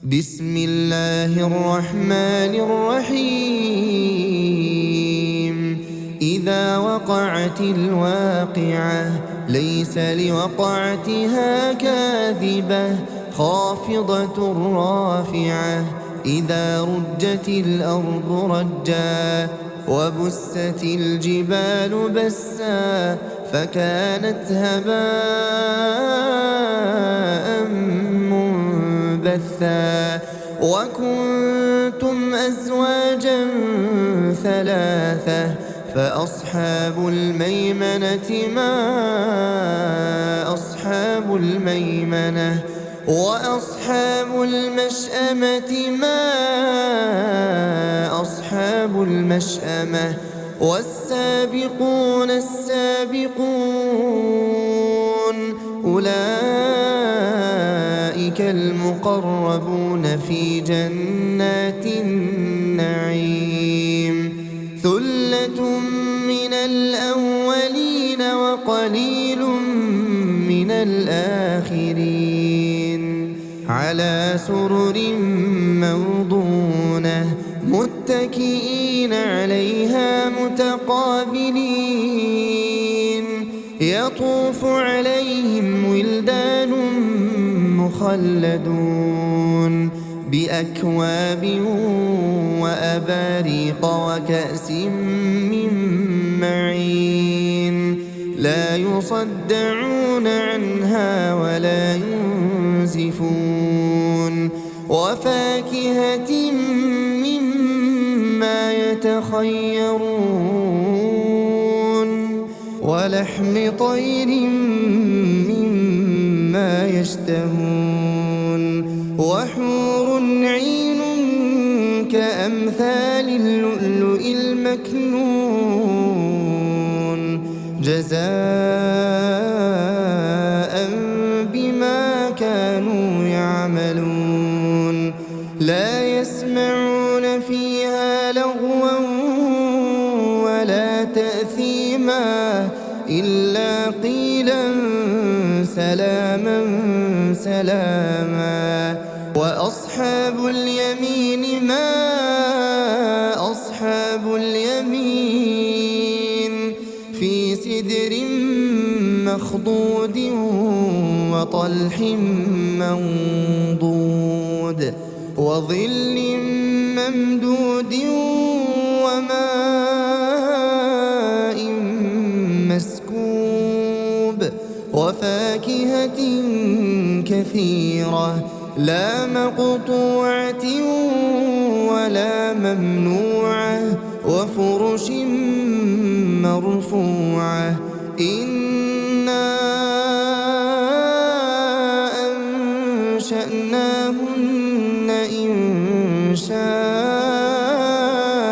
بسم الله الرحمن الرحيم إذا وقعت الواقعة ليس لوقعتها كاذبة خافضة رافعة إذا رجت الأرض رجا وبست الجبال بسا فكانت هباء منبثا وكنتم أزواجا ثلاثة فأصحاب الميمنة ما أصحاب الميمنة وأصحاب المشأمة ما أصحاب المشأمة والسابقون السابقون أولئك المقربون في جنات النعيم ثلة من الأولين وقليل من الآخرين على سرر موضونة متكئين عليها متقابلين يطوف عليهم ولدان مخلدون بأكواب وأباريق وكأس من معين لا يصدعون عنها ولا ينزفون وفاكهة مما يتخيرون ولحم طير مما يشتهون وحور عين كأمثال اللؤلؤ المكنون جزاء بما كانوا يعملون لا يسمعون فيها لغوا ولا تأثيما إلا قيلا سلاما سلاما وأصحاب اليمين ما أصحاب اليمين في سدر مخضود وطلح منضود وظل ممدود وماء مسكوب وفاكهة كثيرة لا مقطوعة ولا ممنوعة وفرش مرفوعة إنا أنشأناهن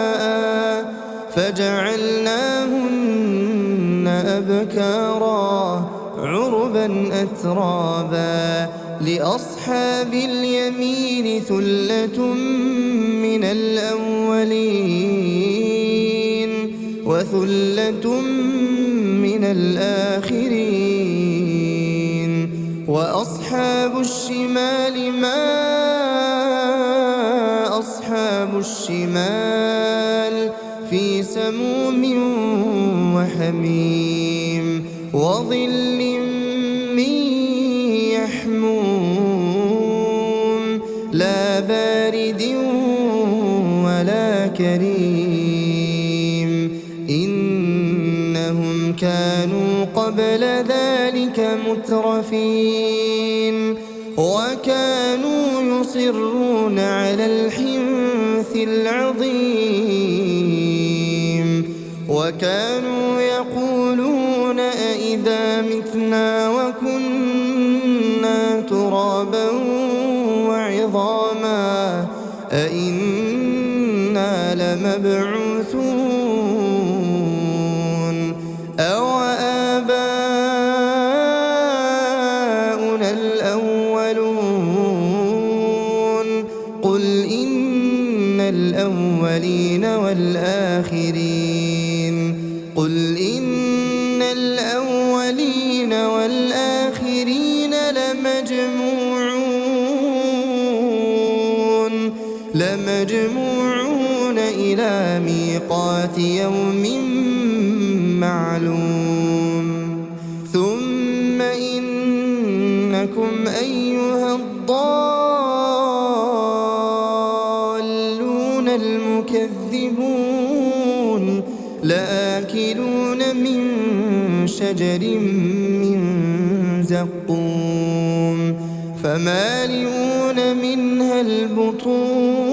إنشاء فجعلناهن أبكارا عربا أترابا لأصحاب اليمين ثلة من الأولين وثلة من الآخرين وأصحاب الشمال ما أصحاب الشمال في سموم وحميم وظل من يحموم لا بارد ولا كريم إنهم كانوا قبل ذلك مترفين وكانوا يصرون على الحنث العظيم وكانوا يقولون أئذا متنا وكنا ترابا وعظاما أئنا لمبعوثون أو آباؤنا الأولون قل إن الأولين والآخرين قل إن الأولين والآخرين لمجموعون لمجموعون إلى ميقات يوم معلوم ثم إنكم أيها الضالون المكذبون لآكلون من شجر من زقوم فمالئون منها البطون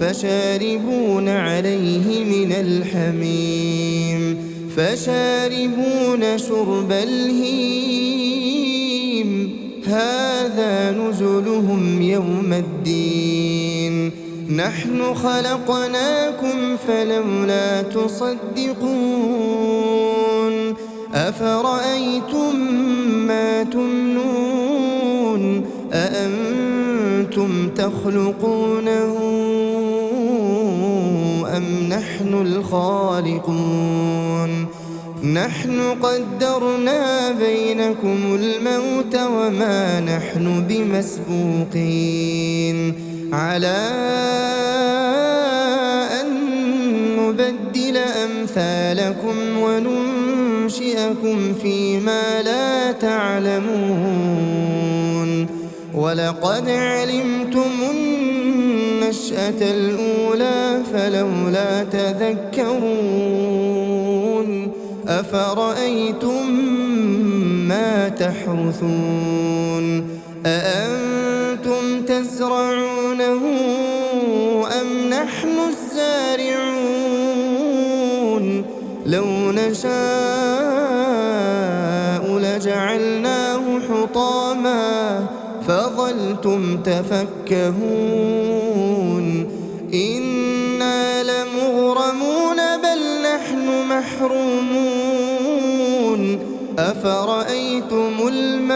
فشاربون عليه من الحميم فشاربون شرب الهيم هذا نزلهم يوم الدين نحن خلقناكم فلولا تصدقون أفرأيتم ما تمنون أأنتم تخلقونه أم نحن الخالقون نحن قدرنا بينكم الموت وما نحن بمسبوقين على أن نبدل أمثالكم وننشئكم فيما لا تعلمون ولقد علمتم النشأة الأولى فلولا تذكرون أفرأيتم ما تحرثون أأنتم تزرعونه أم نحن الزارعون لو نشاء لجعلناه حطاما فظلتم تفكهون إنا لمغرمون بل نحن محرومون أفرأيتم الماء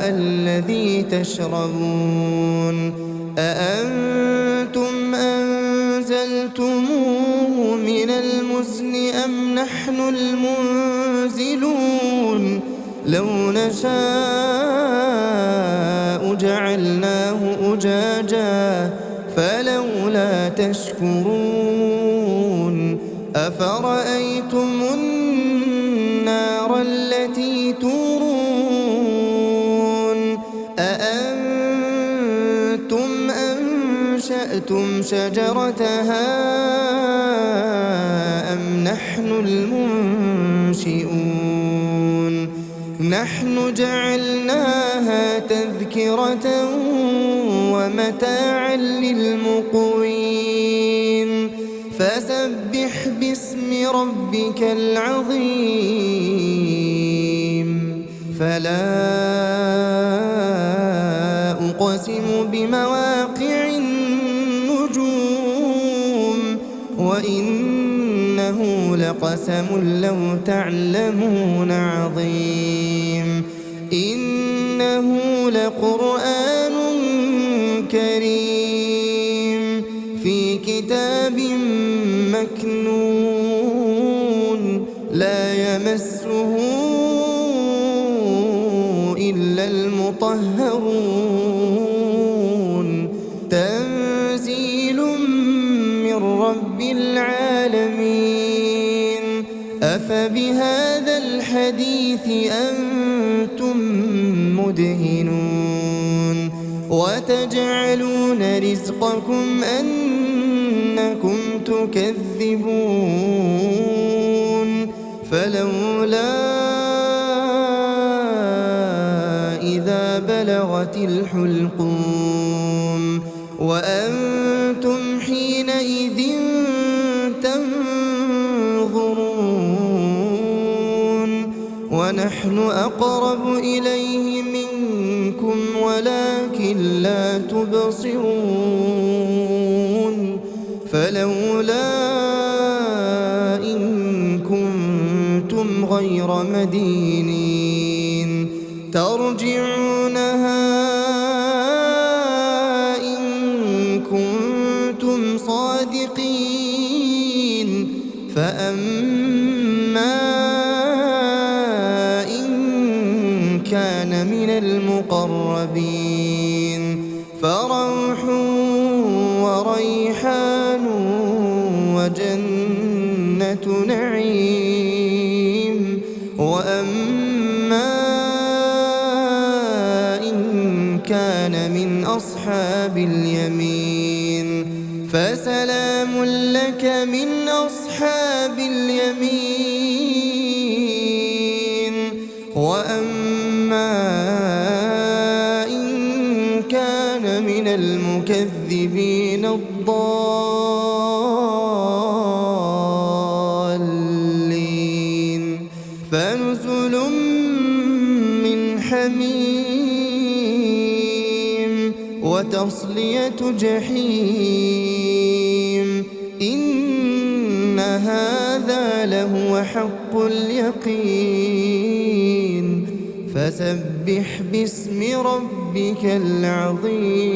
الذي تشربون أأنتم أنزلتموه من المزن أم نحن المنزلون لو نشاء جعلناه أجاجا فلولا تشكرون أفرأيتم النار التي تورون أأنتم أنشأتم شجرتها أم نحن المنشئون نحن جعلناها تذكرة ومتاعا للمقوين فسبح باسم ربك العظيم فلا أقسم بمواقع النجوم وإنه لقسم لو تعلمون عظيم إنه لقرآن كريم في كتاب مكنون لا يمسه إلا المطهرون تنزيل من رب العالمين أفبهذا الحديث أنتم مدهنون وتجعلون رزقكم أنكم تكذبون فلولا إذا بلغت الحلقوم وأنتم حينئذ تنظرون ونحن أقرب إليه منكم ولكن لا تبصرون فلولا إن كنتم غير مدينين ترجعونها إن كنتم صادقين فأما إن كان من المقربين فروح وريحان وجنة نعيم. وأما إن كان من أصحاب اليمين فسلام لك من أصحاب اليمين. وأما إن كان من المكذبين الضالين فنزل من حميم وتصلية جحيم. إن هذا لهو حق اليقين. فسبح باسم ربك العظيم.